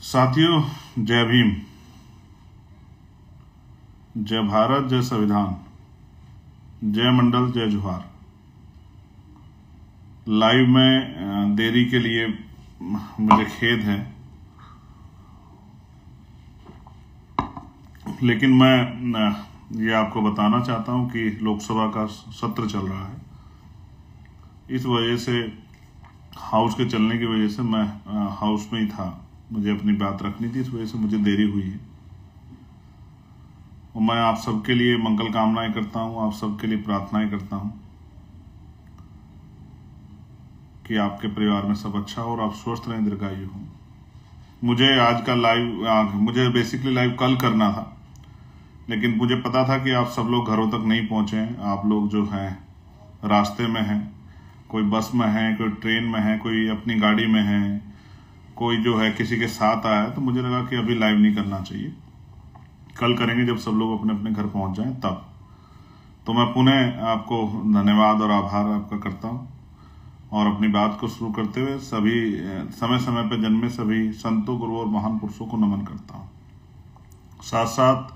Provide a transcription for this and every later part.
साथियों, जय भीम, जय भारत, जय संविधान, जय मंडल, जय जोहार। लाइव में देरी के लिए मुझे खेद है, लेकिन मैं ये आपको बताना चाहता हूं कि लोकसभा का सत्र चल रहा है। इस वजह से हाउस के चलने की वजह से मैं हाउस में ही था। मुझे अपनी बात रखनी थी, इस वजह से मुझे देरी हुई है। और मैं आप सबके लिए मंगल कामनाएं करता हूं, आप सबके लिए प्रार्थनाएं करता हूं कि आपके परिवार में सब अच्छा हो और आप स्वस्थ रहें, दीर्घायु हो। मुझे आज का मुझे बेसिकली लाइव कल करना था, लेकिन मुझे पता था कि आप सब लोग घरों तक नहीं पहुंचे हैं। आप लोग जो हैं रास्ते में हैं, कोई बस में है, कोई ट्रेन में है, कोई अपनी गाड़ी में है, कोई जो है किसी के साथ आया है। तो मुझे लगा कि अभी लाइव नहीं करना चाहिए, कल करेंगे जब सब लोग अपने अपने घर पहुंच जाएं तब। तो मैं पुनः आपको धन्यवाद और आभार आपका करता हूं और अपनी बात को शुरू करते हुए सभी समय समय पर जन्मे सभी संतों, गुरुओं और महान पुरुषों को नमन करता हूं। साथ साथ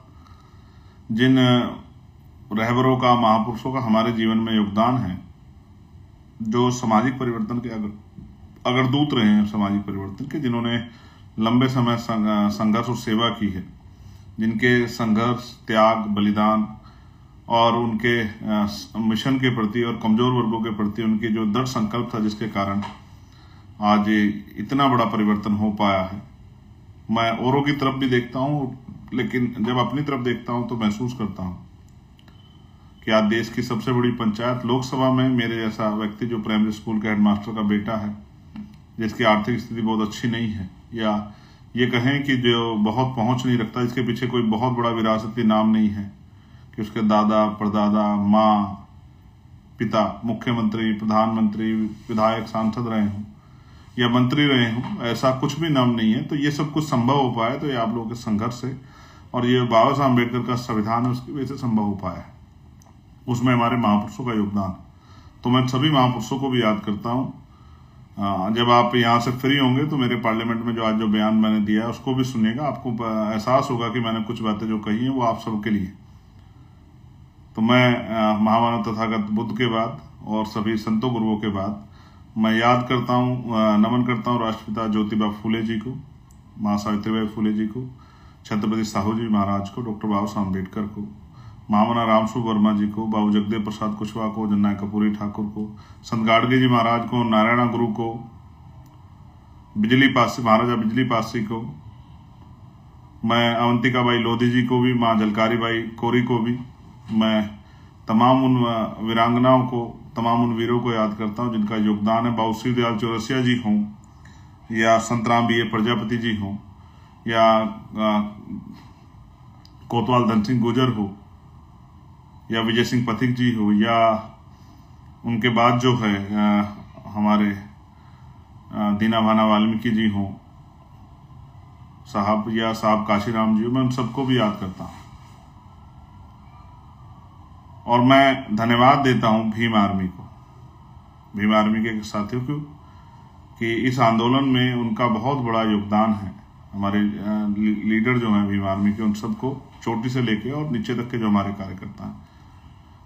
जिन रहबरों का, महापुरुषों का हमारे जीवन में योगदान है, जो सामाजिक परिवर्तन के अगर दूत रहे हैं, सामाजिक परिवर्तन के, जिन्होंने लंबे समय संघर्ष और सेवा की है, जिनके संघर्ष, त्याग, बलिदान और उनके मिशन के प्रति और कमजोर वर्गों के प्रति उनकी जो दृढ़ संकल्प था, जिसके कारण आज इतना बड़ा परिवर्तन हो पाया है। मैं औरों की तरफ भी देखता हूं, लेकिन जब अपनी तरफ देखता हूं तो महसूस करता हूं कि आज देश की सबसे बड़ी पंचायत लोकसभा में मेरे जैसा व्यक्ति, जो प्राइमरी स्कूल के हेडमास्टर का बेटा है, जिसकी आर्थिक स्थिति बहुत अच्छी नहीं है, या ये कहें कि जो बहुत पहुंच नहीं रखता, इसके पीछे कोई बहुत बड़ा विरासती नाम नहीं है कि उसके दादा, परदादा, माँ, पिता मुख्यमंत्री, प्रधानमंत्री, विधायक, सांसद रहे हों या मंत्री रहे हों, ऐसा कुछ भी नाम नहीं है। तो ये सब कुछ संभव हो पाया तो ये आप लोगों के संघर्ष से, और ये बाबा साहब अम्बेडकर का संविधान है, उसकी वजह से संभव हो पाया है। उसमें हमारे महापुरुषों का योगदान। तो मैं सभी महापुरुषों को भी याद करता हूँ। जब आप यहाँ से फ्री होंगे तो मेरे पार्लियामेंट में जो आज जो बयान मैंने दिया है उसको भी सुनिएगा। आपको एहसास होगा कि मैंने कुछ बातें जो कही हैं वो आप सबके लिए। तो मैं महामानव तथागत बुद्ध के बाद और सभी संतों, गुरुओं के बाद मैं याद करता हूँ, नमन करता हूँ राष्ट्रपिता ज्योतिबा फूले जी को, माँ सावित्रीबाई फूले जी को, छत्रपति साहू जी महाराज को, डॉक्टर बाबा साहब अम्बेडकर को, महामना रामस्वरूप वर्मा जी को, बाबू जगदेव प्रसाद कुशवाहा को, जननायक कपूरी ठाकुर को, संत गाडगे जी महाराज को, नारायणा गुरु को, बिजली पासी, महाराजा बिजली पासी को, मैं अवंतिका बाई लोधी जी को भी, माँ जलकारी बाई कोरी को भी, मैं तमाम उन वीरांगनाओं को, तमाम उन वीरों को याद करता हूँ जिनका योगदान है। बाबू श्री दयाल चौरसिया जी हों या संतराम बी ए प्रजापति जी हों या कोतवाल धन सिंह गुर्जर हो या विजय सिंह पथिक जी हो, या उनके बाद जो है हमारे दीना भाना वाल्मीकि जी हों साहब, या साहब काशीराम जी हो, मैं उन सबको भी याद करता हूं। और मैं धन्यवाद देता हूं भीम आर्मी को, भीम आर्मी के साथियों को, कि इस आंदोलन में उनका बहुत बड़ा योगदान है। हमारे लीडर जो हैं भीम आर्मी के, उन सबको चोटी से लेके और नीचे तक के जो हमारे कार्यकर्ता हैं,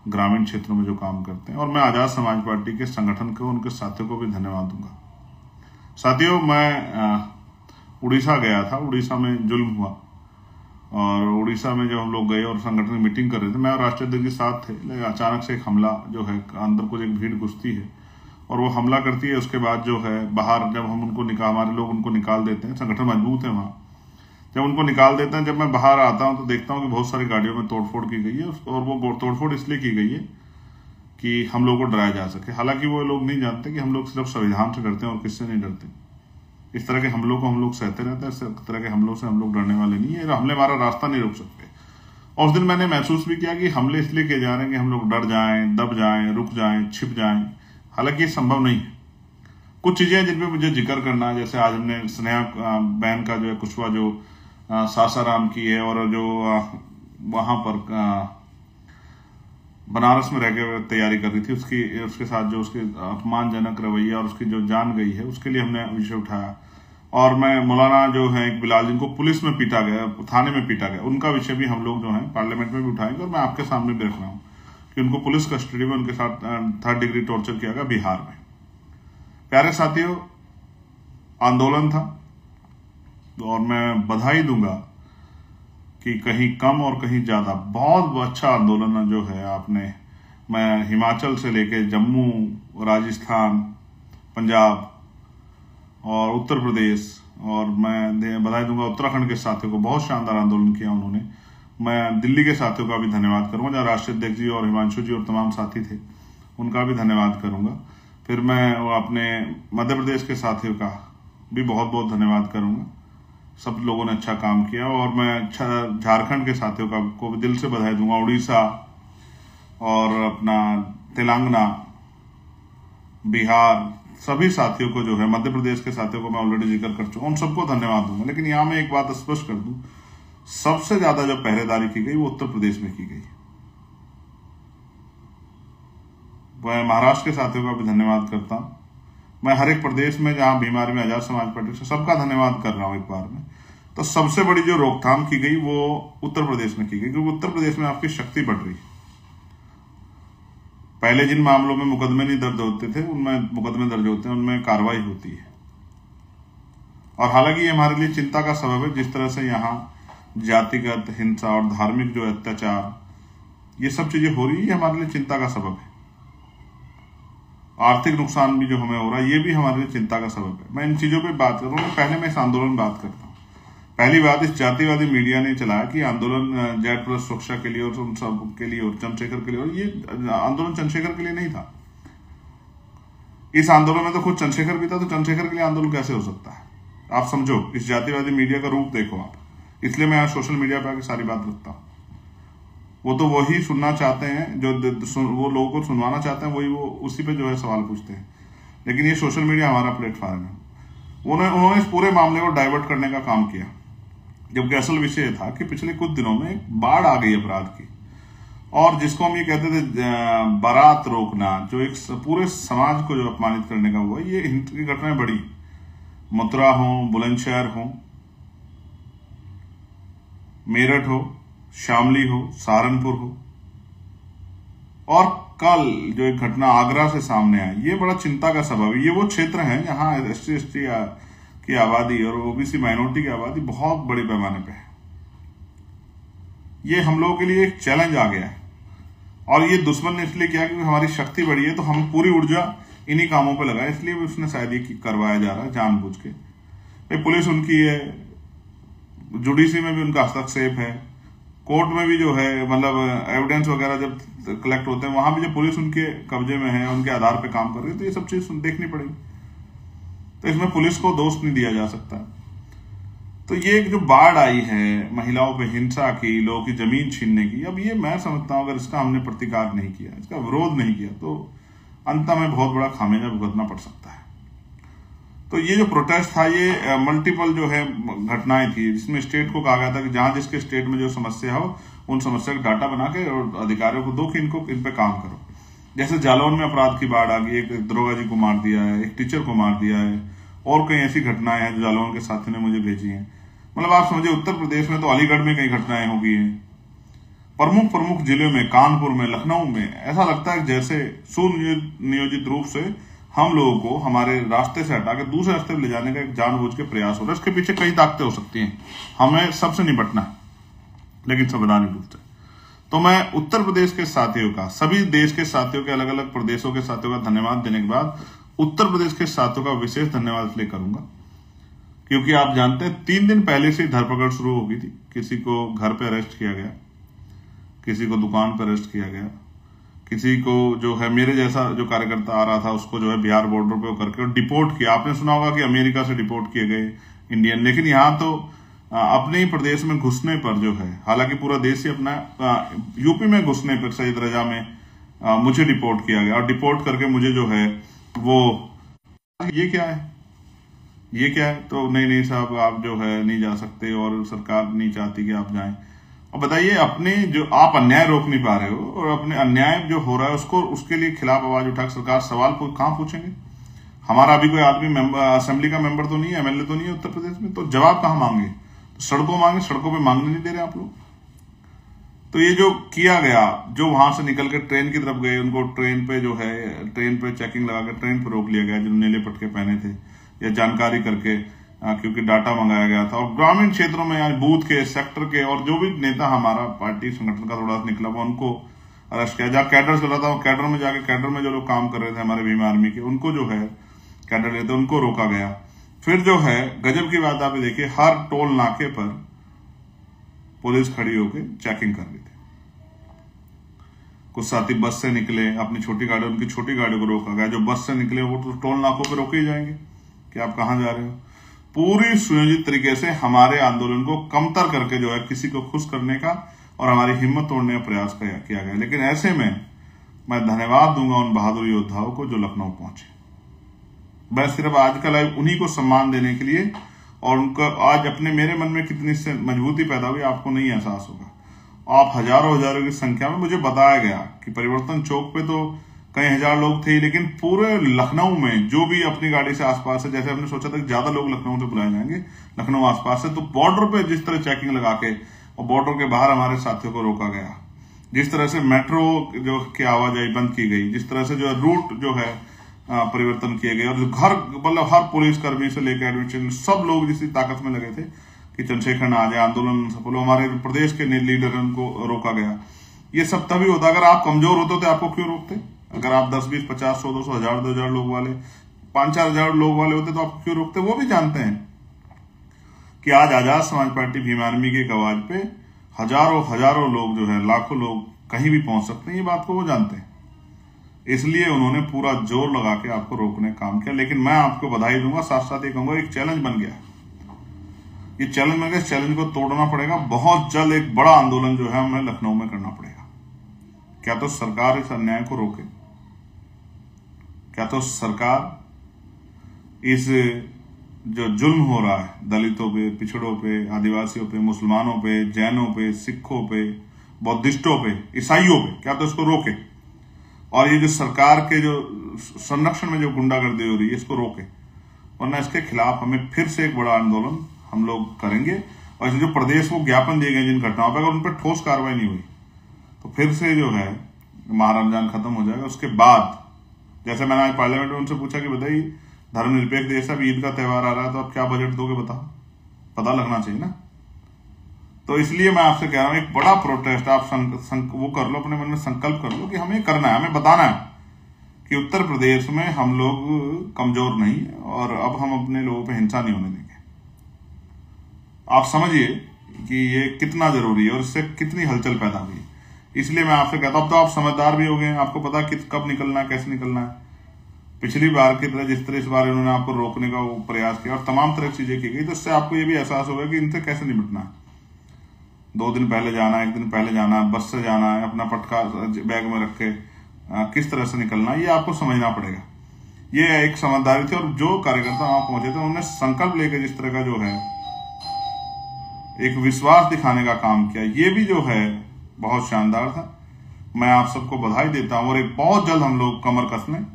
ग्रामीण क्षेत्रों में जो काम करते हैं, और मैं आजाद समाज पार्टी के संगठन को, उनके साथियों को भी धन्यवाद दूंगा। साथियों, मैं उड़ीसा गया था, उड़ीसा में जुल्म हुआ, और उड़ीसा में जब हम लोग गए और संगठन की मीटिंग कर रहे थे, मैं और राष्ट्रीय अध्यक्ष के साथ थे, लेकिन अचानक से एक हमला जो है, अंदर कुछ एक भीड़ घुसती है और वो हमला करती है। उसके बाद जो है बाहर जब हम उनको हमारे लोग उनको निकाल देते हैं, संगठन मजबूत है वहाँ, जब उनको निकाल देते हैं, जब मैं बाहर आता हूं तो देखता हूं कि बहुत सारी गाड़ियों में तोड़फोड़ की गई है, और वो तोड़फोड़ इसलिए की गई है कि हम लोगों को डराया जा सके। हालांकि वो लोग नहीं जानते कि हम लोग सिर्फ संविधान से डरते हैं और किससे नहीं डरते। इस तरह के हमलों को हम लोग सहते रहते हैं, इस तरह के हमलों से हम लोग डरने वाले नहीं है। हमले हमारा रास्ता नहीं रोक सकते। और उस दिन मैंने महसूस भी किया कि हमले इसलिए किए जा रहे हैं कि हम लोग डर जाएं, दब जाएं, रुक जाएं, छिप जाएं। हालांकि ये संभव नहीं है। कुछ चीजें जिन पे मुझे जिक्र करना है, जैसे आज हमने स्नेहा बहन का जो है कुशवाहा जो सासाराम की है, और जो वहां पर बनारस में रह के तैयारी कर रही थी, उसके साथ जो उसके अपमानजनक रवैया और उसकी जो जान गई है, उसके लिए हमने विषय उठाया। और मैं मौलाना जो है एक बिलाल, जिनको पुलिस में पीटा गया, थाने में पीटा गया, उनका विषय भी हम लोग जो है पार्लियामेंट में भी उठाएंगे। और मैं आपके सामने भी रख रहा हूँ कि उनको पुलिस कस्टडी में उनके साथ 3rd डिग्री टॉर्चर किया गया बिहार में। प्यारे साथियों, आंदोलन था और मैं बधाई दूंगा कि कहीं कम और कहीं ज्यादा बहुत अच्छा आंदोलन जो है आपने, मैं हिमाचल से लेके जम्मू, राजस्थान, पंजाब और उत्तर प्रदेश, और मैं बधाई दूंगा उत्तराखंड के साथियों को, बहुत शानदार आंदोलन किया उन्होंने। मैं दिल्ली के साथियों का भी धन्यवाद करूंगा, जहाँ राष्ट्रीय अध्यक्ष जी और हिमांशु जी और तमाम साथी थे, उनका भी धन्यवाद करूंगा। फिर मैं अपने मध्य प्रदेश के साथियों का भी बहुत बहुत धन्यवाद करूंगा, सब लोगों ने अच्छा काम किया। और मैं झारखंड के साथियों का को भी दिल से बधाई दूंगा, उड़ीसा और अपना तेलंगाना, बिहार, सभी साथियों को जो है, मध्य प्रदेश के साथियों को मैं ऑलरेडी जिक्र कर चुका हूं, उन सबको धन्यवाद दूंगा। लेकिन यहां मैं एक बात स्पष्ट कर दूं, सबसे ज्यादा जो पहरेदारी की गई वो उत्तर प्रदेश में की गई। मैं महाराष्ट्र के साथियों का भी धन्यवाद करता हूं। मैं हर एक प्रदेश में जहां बीमारी में आजाद समाज पार्टी से सबका धन्यवाद कर रहा हूं एक बार में। तो सबसे बड़ी जो रोकथाम की गई वो उत्तर प्रदेश में की गई, क्योंकि उत्तर प्रदेश में आपकी शक्ति बढ़ रही है। पहले जिन मामलों में मुकदमे नहीं दर्ज होते थे, उनमें मुकदमे दर्ज होते हैं, उनमें कार्रवाई होती है। और हालांकि ये हमारे लिए चिंता का सबब है, जिस तरह से यहाँ जातिगत हिंसा और धार्मिक जो अत्याचार, ये सब चीजें हो रही है, हमारे लिए चिंता का सबब है। आर्थिक नुकसान भी जो हमें हो रहा है, ये भी हमारे लिए चिंता का सबब है। मैं इन चीजों पे बात कर रहा हूँ, पहले मैं इस आंदोलन में बात करता हूँ। पहली बात, इस जातिवादी मीडिया ने चलाया कि आंदोलन जेड प्लस सुरक्षा के लिए और उन सब के लिए और चंद्रशेखर के लिए, और ये आंदोलन चंद्रशेखर के लिए नहीं था। इस आंदोलन में तो खुद चंद्रशेखर भी था, तो चंद्रशेखर के लिए आंदोलन कैसे हो सकता है? आप समझो, इस जातिवादी मीडिया का रूप देखो आप। इसलिए मैं आज सोशल मीडिया पर आकर सारी बात रखता हूँ। वो तो वही सुनना चाहते हैं जो वो लोगों को सुनवाना चाहते हैं, वही वो उसी पे जो है सवाल पूछते हैं। लेकिन ये सोशल मीडिया हमारा प्लेटफॉर्म है। उन्होंने इस पूरे मामले को डाइवर्ट करने का काम किया, जबकि असल विषय था कि पिछले कुछ दिनों में एक बाढ़ आ गई अपराध की, और जिसको हम ये कहते थे बारात रोकना, जो एक पूरे समाज को जो अपमानित करने का हुआ, ये की घटनाएं बड़ी, मथुरा हो, बुलंदशहर हो, मेरठ हो, शामली हो, सहारनपुर हो, और कल जो एक घटना आगरा से सामने आई, ये बड़ा चिंता का सबब है। ये वो क्षेत्र हैं जहां SC/ST की आबादी और OBC माइनॉरिटी की आबादी बहुत बड़े पैमाने पे है। ये हम लोगों के लिए एक चैलेंज आ गया है, और ये दुश्मन ने इसलिए किया क्योंकि हमारी शक्ति बढ़ी है, तो हम पूरी ऊर्जा इन्हीं कामों पे लगाए, इसलिए भी उसने शायद ये करवाया जा रहा है जानबूझ के। भाई पुलिस उनकी है, जुडिशरी में भी उनका हस्तक्षेप है, कोर्ट में भी जो है, मतलब एविडेंस वगैरह जब कलेक्ट होते हैं वहां भी जो पुलिस उनके कब्जे में है, उनके आधार पे काम कर रही है, तो ये सब चीज देखनी पड़ेगी। तो इसमें पुलिस को दोष नहीं दिया जा सकता। तो ये जो बाढ़ आई है महिलाओं पे हिंसा की, लोगों की जमीन छीनने की, अब ये मैं समझता हूं अगर इसका हमने प्रतिकार नहीं किया, इसका विरोध नहीं किया, तो अंत में बहुत बड़ा खामियाजा भुगतना पड़ सकता है। तो ये जो प्रोटेस्ट था, ये मल्टीपल जो है घटनाएं थी, जिसमें स्टेट को कहा गया था कि जहां जिसके स्टेट में जो समस्या हो, उन समस्या का डाटा बना के और अधिकारियों को दो कि इन पे काम करो। जैसे जालौन में अपराध की बाढ़ आ गई, एक दरोगा जी को मार दिया है, एक टीचर को मार दिया है, और कई ऐसी घटनाएं हैं जो जालौन के साथी ने मुझे भेजी हैं। मतलब आप समझिए, उत्तर प्रदेश में तो अलीगढ़ में कई घटनाएं हो गई हैं, प्रमुख जिलों में, कानपुर में, लखनऊ में। ऐसा लगता है जैसे सुनियोजित रूप से हम लोगों को हमारे रास्ते से हटा के दूसरे रास्ते पर ले जाने का एक जानबूझ के प्रयास हो रहा है। इसके पीछे कई ताकतें हो सकती हैं, हमें सबसे निपटना है, लेकिन संवैधानिक रूप से। तो मैं उत्तर प्रदेश के साथियों का, सभी देश के साथियों के, अलग अलग प्रदेशों के साथियों का धन्यवाद देने के बाद उत्तर प्रदेश के साथियों का विशेष धन्यवाद इसलिए करूंगा क्योंकि आप जानते हैं 3 दिन पहले से धरपकड़ शुरू हो गई थी। किसी को घर पे अरेस्ट किया गया, किसी को दुकान पर अरेस्ट किया गया, किसी को जो है मेरे जैसा जो कार्यकर्ता आ रहा था उसको जो है बिहार बॉर्डर पे करके डिपोर्ट किया। आपने सुना होगा कि अमेरिका से डिपोर्ट किए गए इंडियन, लेकिन यहाँ तो अपने ही प्रदेश में घुसने पर जो है, हालांकि पूरा देश ही अपना, यूपी में घुसने पर सईद रजा में मुझे डिपोर्ट किया गया, और डिपोर्ट करके मुझे जो है वो, ये क्या है, ये क्या है? तो नहीं साहब, आप जो है नहीं जा सकते, और सरकार नहीं चाहती कि आप जाएं। और बताइए, अपने जो आप अन्याय रोक नहीं पा रहे हो, और अपने अन्याय जो हो रहा है उसको, उसके लिए खिलाफ आवाज उठा सरकार सवाल कहाँ पूछेंगे? हमारा अभी कोई आदमी असेंबली का मेंबर तो नहीं है, एमएलए तो नहीं है उत्तर प्रदेश में, तो जवाब कहां मांगे? तो सड़कों मांगे, सड़कों पे मांगने नहीं दे रहे आप लोग। तो ये जो किया गया, जो वहां से निकल के ट्रेन की तरफ गए, उनको ट्रेन पे जो है, ट्रेन पे चेकिंग लगा कर ट्रेन पे रोक लिया गया, जो नीले पटके पहने थे, या जानकारी करके, क्योंकि डाटा मंगाया गया था। और ग्रामीण क्षेत्रों में आज बूथ के, सेक्टर के, और जो भी नेता हमारा पार्टी संगठन का थोड़ा सा निकला हुआ, उनको अरेस्ट किया। जहाँ कैडर चल रहा था, कैडर में जाके, कैडर में जो लोग काम कर रहे थे हमारे भीम आर्मी के, उनको जो है कैडर लेते, उनको रोका गया। फिर जो है गजब की बात आप देखिए, हर टोल नाके पर पुलिस खड़ी होकर चेकिंग कर रही थी। कुछ साथी बस से निकले, अपनी छोटी गाड़ी, उनकी छोटी गाड़ी को रोका गया। जो बस से निकले वो तो टोल नाकों पे रोके ही जाएंगे कि आप कहां जा रहे हो। पूरी सुयोजित तरीके से हमारे आंदोलन को कमतर करके जो है किसी को खुश करने का और हमारी हिम्मत तोड़ने का प्रयास किया गया। लेकिन ऐसे में मैं धन्यवाद दूंगा उन बहादुर योद्धाओं को जो लखनऊ पहुंचे। मैं सिर्फ आज का लाइव उन्हीं को सम्मान देने के लिए, और उनका आज अपने, मेरे मन में कितनी मजबूती पैदा हुई आपको नहीं एहसास होगा। आप हजारों की संख्या में, मुझे बताया गया कि परिवर्तन चौक पे तो कई हजार लोग थे, लेकिन पूरे लखनऊ में जो भी अपनी गाड़ी से आसपास से, जैसे हमने सोचा था कि ज्यादा लोग लखनऊ से बुलाए जाएंगे, लखनऊ आसपास से, तो बॉर्डर पे जिस तरह चेकिंग लगा के और बॉर्डर के बाहर हमारे साथियों को रोका गया, जिस तरह से मेट्रो जो की आवाजाही बंद की गई, जिस तरह से जो रूट जो है परिवर्तन किए गए, और घर, मतलब हर पुलिस कर्मी से लेकर एडमिनिस्ट्रेशन, सब लोग जिसकी ताकत में लगे थे कि चंद्रशेखर आ जाए, आंदोलन सफल हो, हमारे प्रदेश के लीडर को रोका गया। ये सब तभी होता, अगर आप कमजोर होते तो आपको क्यों रोकते? अगर आप 10, 20, 50, 100, 200, 1000, 2000 लोग वाले, 5-4 हजार लोग वाले होते तो आपको क्यों रोकते? वो भी जानते हैं कि आज आजाद समाज पार्टी भीम आर्मी की आवाज पे हजारों लोग जो है, लाखों लोग कहीं भी पहुंच सकते हैं, ये बात को वो जानते हैं। इसलिए उन्होंने पूरा जोर लगा के आपको रोकने का काम किया। लेकिन मैं आपको बधाई दूंगा, साथ साथ ये कहूंगा, एक चैलेंज बन गया, ये चैलेंज बन गया, इस चैलेंज को तोड़ना पड़ेगा। बहुत जल्द एक बड़ा आंदोलन जो है हमें लखनऊ में करना पड़ेगा। क्या तो सरकार इस अन्याय को रोके, क्या तो सरकार इस जो जुल्म हो रहा है दलितों पे, पिछड़ों पे, आदिवासियों पे, मुसलमानों पे, जैनों पे, सिखों पे, बौद्धिस्टों पे, ईसाइयों पे, क्या तो इसको रोके। और ये जो सरकार के जो संरक्षण में जो गुंडागर्दी हो रही है, इसको रोके, वरना इसके खिलाफ हमें फिर से एक बड़ा आंदोलन हम लोग करेंगे। और जो प्रदेश को ज्ञापन दिए गए जिन घटनाओं पर, अगर उन पर ठोस कार्रवाई नहीं हुई तो फिर से जो है माह रमजान खत्म हो जाएगा। उसके बाद, जैसे मैंने आज पार्लियामेंट में उनसे पूछा कि बताइए, धर्मनिरपेक्ष देश, अब ईद का त्यौहार आ रहा है तो आप क्या बजट दोगे, बताओ, पता लगना चाहिए ना। तो इसलिए मैं आपसे कह रहा हूं, एक बड़ा प्रोटेस्ट आप वो कर लो, अपने मन में संकल्प कर लो कि हमें करना है, हमें बताना है कि उत्तर प्रदेश में हम लोग कमजोर नहीं, और अब हम अपने लोगों पे हिंसा नहीं होने देंगे। आप समझिए कि ये कितना जरूरी है और इससे कितनी हलचल पैदा हुई है। इसलिए मैं आपसे कहता हूं, अब तो आप समझदार भी हो गए, आपको पता कि कब निकलना है, कैसे निकलना है। पिछली बार की तरह जिस तरह इस बार इन्होंने आपको रोकने का वो प्रयास किया और तमाम तरह की चीजें की गई, तो इससे आपको ये भी एहसास होगा कि इनसे कैसे निपटना है। 2 दिन पहले जाना है, 1 दिन पहले जाना है, बस से जाना है, अपना पटका बैग में रख के किस तरह से निकलना है, ये आपको समझना पड़ेगा। ये एक समझदारी थी, और जो कार्यकर्ता वहां पहुंचे थे उन्होंने संकल्प लेकर जिस तरह का जो है एक विश्वास दिखाने का काम किया, ये भी जो है बहुत शानदार था। मैं आप सबको बधाई देता हूं, और एक बहुत जल्द हम लोग कमर कस लें,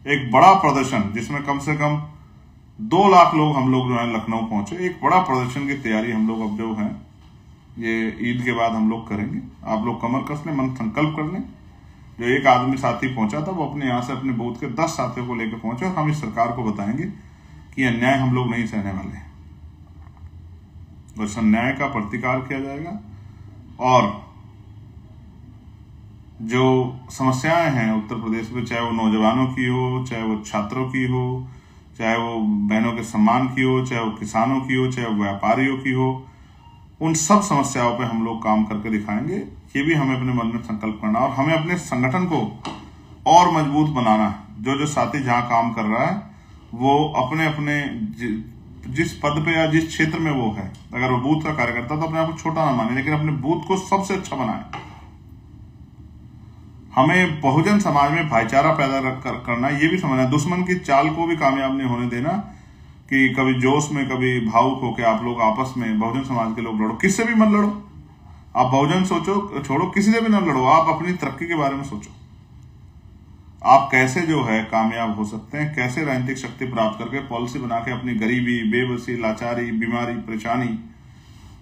एक बड़ा प्रदर्शन जिसमें कम से कम 2 लाख लोग हम लोग जो है लखनऊ पहुंचे, एक बड़ा प्रदर्शन की तैयारी हम लोग अब जो है ये ईद के बाद हम लोग करेंगे। आप लोग कमर कस लें, मन संकल्प कर लें। जो एक आदमी साथी पहुंचा था वो अपने यहाँ से अपने बूथ के 10 साथियों को लेकर पहुंचे, और हम इस सरकार को बताएंगे कि अन्याय हम लोग नहीं सहने वाले हैं, और इस अन्याय का प्रतिकार किया जाएगा। और जो समस्याएं हैं उत्तर प्रदेश में, चाहे वो नौजवानों की हो, चाहे वो छात्रों की हो, चाहे वो बहनों के सम्मान की हो, चाहे वो किसानों की हो, चाहे वो व्यापारियों की हो, उन सब समस्याओं पे हम लोग काम करके दिखाएंगे। ये भी हमें अपने मन में संकल्प करना, और हमें अपने संगठन को और मजबूत बनाना है। जो साथी जहां काम कर रहा है वो अपने अपने जिस पद पे या जिस क्षेत्र में वो है, अगर वो बूथ का कार्यकर्ता तो अपने आप को छोटा ना माने, लेकिन अपने बूथ को सबसे अच्छा बनाए। हमें बहुजन समाज में भाईचारा पैदा करना, ये भी समझना, दुश्मन की चाल को भी कामयाब नहीं होने देना कि कभी जोश में, कभी भावुक होकर आप लोग आपस में, बहुजन समाज के लोग लड़ो। किससे भी मत लड़ो, आप बहुजन सोचो, छोड़ो, किसी से भी ना लड़ो, आप अपनी तरक्की के बारे में सोचो। आप कैसे जो है कामयाब हो सकते हैं, कैसे राजनीतिक शक्ति प्राप्त करके पॉलिसी बना के अपनी गरीबी, बेबसी, लाचारी, बीमारी, परेशानी,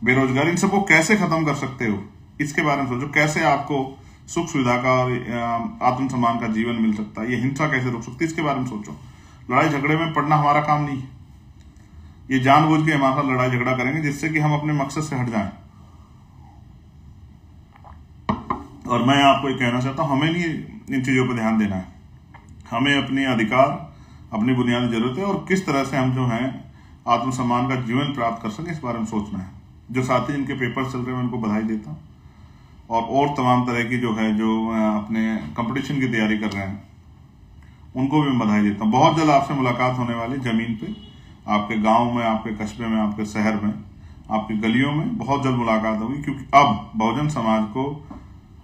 बेरोजगारी, इन सबको कैसे खत्म कर सकते हो, इसके बारे में सोचो। कैसे आपको सुख सुविधा का और आत्मसम्मान का जीवन मिल सकता है, ये हिंसा कैसे रुक सकती है, इसके बारे में सोचो। लड़ाई झगड़े में पड़ना हमारा काम नहीं है। ये जानबूझ के हमारे साथ लड़ाई झगड़ा करेंगे जिससे कि हम अपने मकसद से हट जाएं। और मैं आपको ये कहना चाहता हूं, हमें नहीं इन चीजों पर ध्यान देना है। हमें अपने अधिकार, अपनी बुनियादी जरूरतें और किस तरह से हम जो है आत्मसम्मान का जीवन प्राप्त कर सकें, इस बारे में सोचना है। जो साथी जिनके पेपर चल रहे हैं मैं उनको बधाई देता हूँ, और तमाम तरह की जो अपने कंपटीशन की तैयारी कर रहे हैं उनको भी मैं बधाई देता हूँ। बहुत जल्द आपसे मुलाकात होने वाली, जमीन पे, आपके गांव में, आपके कस्बे में, आपके शहर में, आपकी गलियों में बहुत जल्द मुलाकात होगी। क्योंकि अब बहुजन समाज को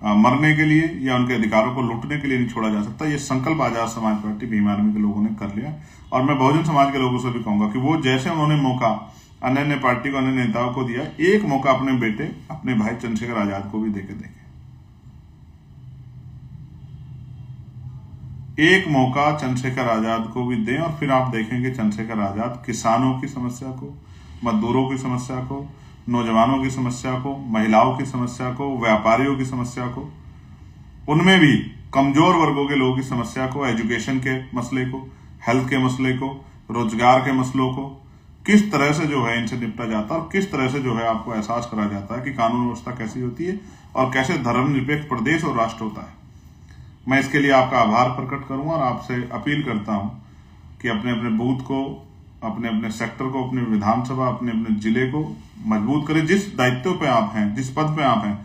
मरने के लिए या उनके अधिकारों को लूटने के लिए नहीं छोड़ा जा सकता। ये संकल्प आजाद समाज पार्टी भीम आर्मी के लोगों ने कर लिया। और मैं बहुजन समाज के लोगों से भी कहूंगा कि वो जैसे उन्होंने मौका अन्य पार्टी को, अन्य नेताओं को दिया, एक मौका अपने बेटे, अपने भाई चंद्रशेखर आजाद को भी देके देखें। एक मौका चंद्रशेखर आजाद को भी दें और फिर आप देखेंगे चंद्रशेखर आजाद किसानों की समस्या को, मजदूरों की समस्या को, नौजवानों की समस्या को, महिलाओं की समस्या को, व्यापारियों की समस्या को, उनमें भी कमजोर वर्गों के लोगों की समस्या को, एजुकेशन के मसले को, हेल्थ के मसले को, रोजगार के मसलों को किस तरह से जो है इनसे निपटा जाता है और किस तरह से जो है आपको एहसास कराया जाता है कि कानून व्यवस्था कैसी होती है और कैसे धर्मनिरपेक्ष प्रदेश और राष्ट्र होता है। मैं इसके लिए आपका आभार प्रकट करूंगा और आपसे अपील करता हूं कि अपने अपने बूथ को, अपने अपने सेक्टर को, अपने विधानसभा, अपने अपने जिले को मजबूत करें। जिस दायित्व पे आप हैं, जिस पद पे आप हैं,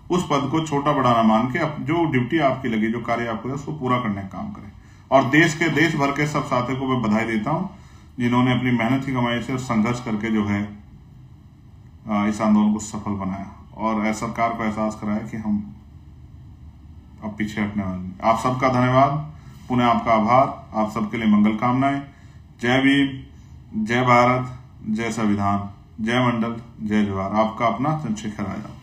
उस पद को छोटा बड़ा ना मान के जो ड्यूटी आपकी लगी, जो कार्य आपको है, उसको पूरा करने का काम करें। और देश भर के सब साथियों को मैं बधाई देता हूं जिन्होंने अपनी मेहनत की कमाई से संघर्ष करके जो है इस आंदोलन को सफल बनाया और सरकार को एहसास कराया कि हम अब पीछे हटने वाले नहीं। आप सबका धन्यवाद, पुनः आपका आभार, आप सबके लिए मंगल कामनाएं। जय भीम, जय भारत, जय संविधान, जय मंडल, जय जवाहर। आपका अपना चंद्रशेखर आजाद।